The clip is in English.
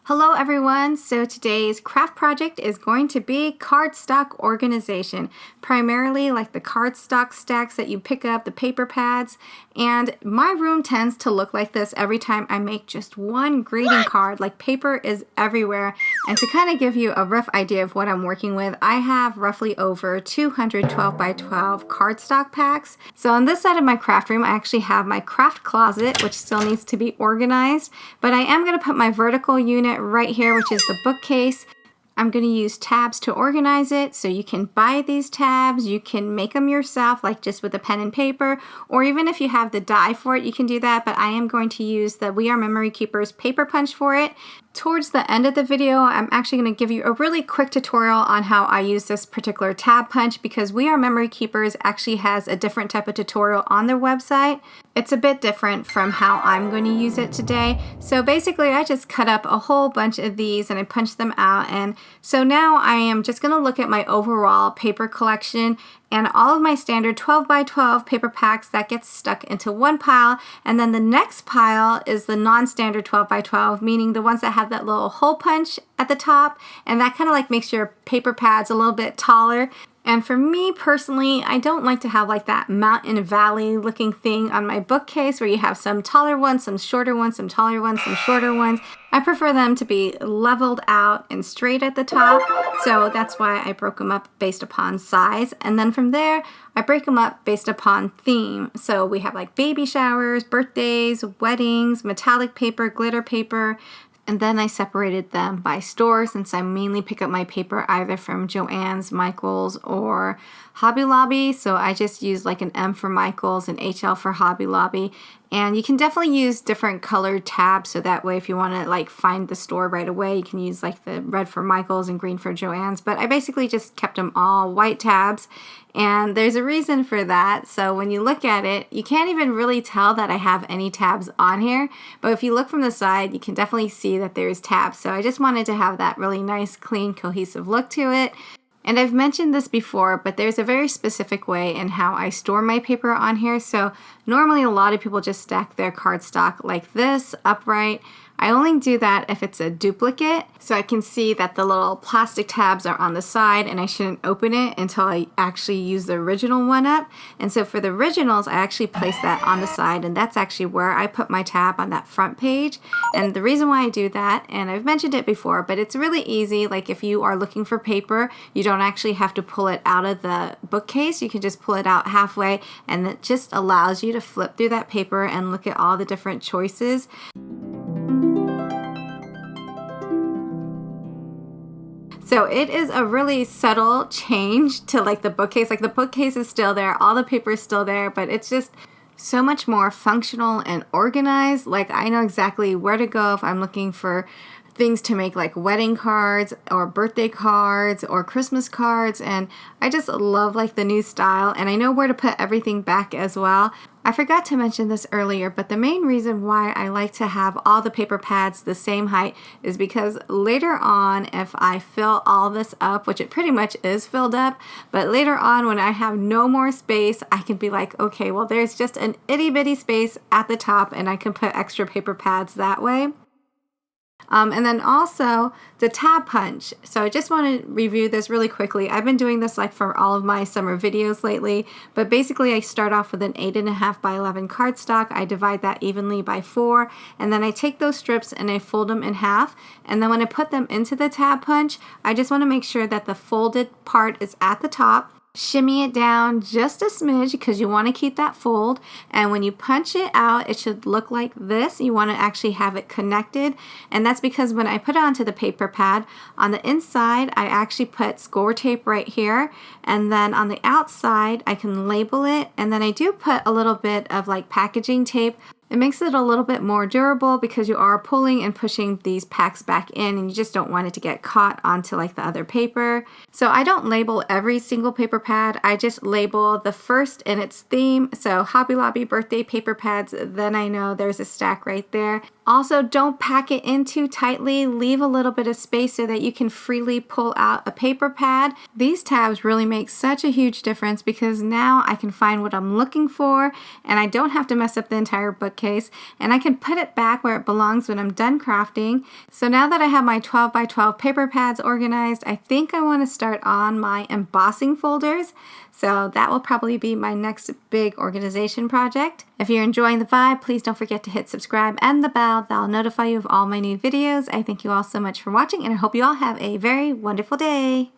Hello everyone! So today's craft project is going to be cardstock organization, primarily like the cardstock stacks that you pick up, the paper pads, and my room tends to look like this every time I make just one greeting card. Like paper is everywhere, and to kind of give you a rough idea of what I'm working with, I have roughly over 200 12 by 12 cardstock packs. So on this side of my craft room I actually have my craft closet, which still needs to be organized, but I am going to put my vertical unit right here, which is the bookcase. I'm going to use tabs to organize it, so you can buy these tabs, you can make them yourself like just with a pen and paper, or even if you have the die for it you can do that, but I am going to use the We Are Memory Keepers paper punch for it. Towards the end of the video, I'm actually going to give you a really quick tutorial on how I use this particular tab punch, because We Are Memory Keepers actually has a different type of tutorial on their website. It's a bit different from how I'm going to use it today. So basically I just cut up a whole bunch of these and I punched them out, and so now I am just going to look at my overall paper collection and all of my standard 12 by 12 paper packs that gets stuck into one pile, and then the next pile is the non-standard 12 by 12, meaning the ones that have that little hole punch at the top, and that kind of like makes your paper pads a little bit taller. And for me personally, I don't like to have like that mountain valley looking thing on my bookcase where you have some taller ones, some shorter ones, some taller ones, some shorter ones. I prefer them to be leveled out and straight at the top. So that's why I broke them up based upon size. And then from there, I break them up based upon theme. So we have like baby showers, birthdays, weddings, metallic paper, glitter paper. And then I separated them by store, since I mainly pick up my paper either from Joann's, Michael's, or Hobby Lobby. So I just use like an M for Michael's and HL for Hobby Lobby. And you can definitely use different colored tabs, so that way if you want to like find the store right away, you can use like the red for Michael's and green for Joann's. But I basically just kept them all white tabs, and there's a reason for that. So when you look at it, you can't even really tell that I have any tabs on here, but if you look from the side, you can definitely see that there's tabs. So I just wanted to have that really nice, clean, cohesive look to it. And I've mentioned this before, but there's a very specific way in how I store my paper on here. So normally a lot of people just stack their cardstock like this, upright. I only do that if it's a duplicate, so I can see that the little plastic tabs are on the side and I shouldn't open it until I actually use the original one up. And so for the originals, I actually place that on the side, and that's actually where I put my tab on that front page. And the reason why I do that, and I've mentioned it before, but it's really easy. Like if you are looking for paper, you don't actually have to pull it out of the bookcase. You can just pull it out halfway, and it just allows you to flip through that paper and look at all the different choices. So it is a really subtle change to like the bookcase. Like the bookcase is still there, all the paper is still there, but it's just so much more functional and organized. Like I know exactly where to go if I'm looking for things to make like wedding cards or birthday cards or Christmas cards, and I just love like the new style, and I know where to put everything back as well. I forgot to mention this earlier, but the main reason why I like to have all the paper pads the same height is because later on, if I fill all this up, which it pretty much is filled up, but later on when I have no more space, I can be like, okay, well there's just an itty bitty space at the top and I can put extra paper pads that way. And then also the tab punch. So I just want to review this really quickly. I've been doing this like for all of my summer videos lately, but basically I start off with an 8.5 by 11 cardstock. I divide that evenly by 4, and then I take those strips and I fold them in half. And then when I put them into the tab punch, I just want to make sure that the folded part is at the top. Shimmy it down just a smidge because you want to keep that fold, and when you punch it out it should look like this. You want to actually have it connected, and that's because when I put it onto the paper pad, on the inside I actually put score tape right here, and then on the outside I can label it, and then I do put a little bit of like packaging tape. It makes it a little bit more durable because you are pulling and pushing these packs back in, and you just don't want it to get caught onto like the other paper. So I don't label every single paper pad. I just label the first in its theme. So Hobby Lobby birthday paper pads, then I know there's a stack right there. Also, don't pack it in too tightly. Leave a little bit of space so that you can freely pull out a paper pad. These tabs really make such a huge difference because now I can find what I'm looking for and I don't have to mess up the entire bookcase, and I can put it back where it belongs when I'm done crafting. So now that I have my 12 by 12 paper pads organized, I think I want to start on my embossing folders. So that will probably be my next big organization project. If you're enjoying the vibe, please don't forget to hit subscribe and the bell. That'll notify you of all my new videos. I thank you all so much for watching, and I hope you all have a very wonderful day.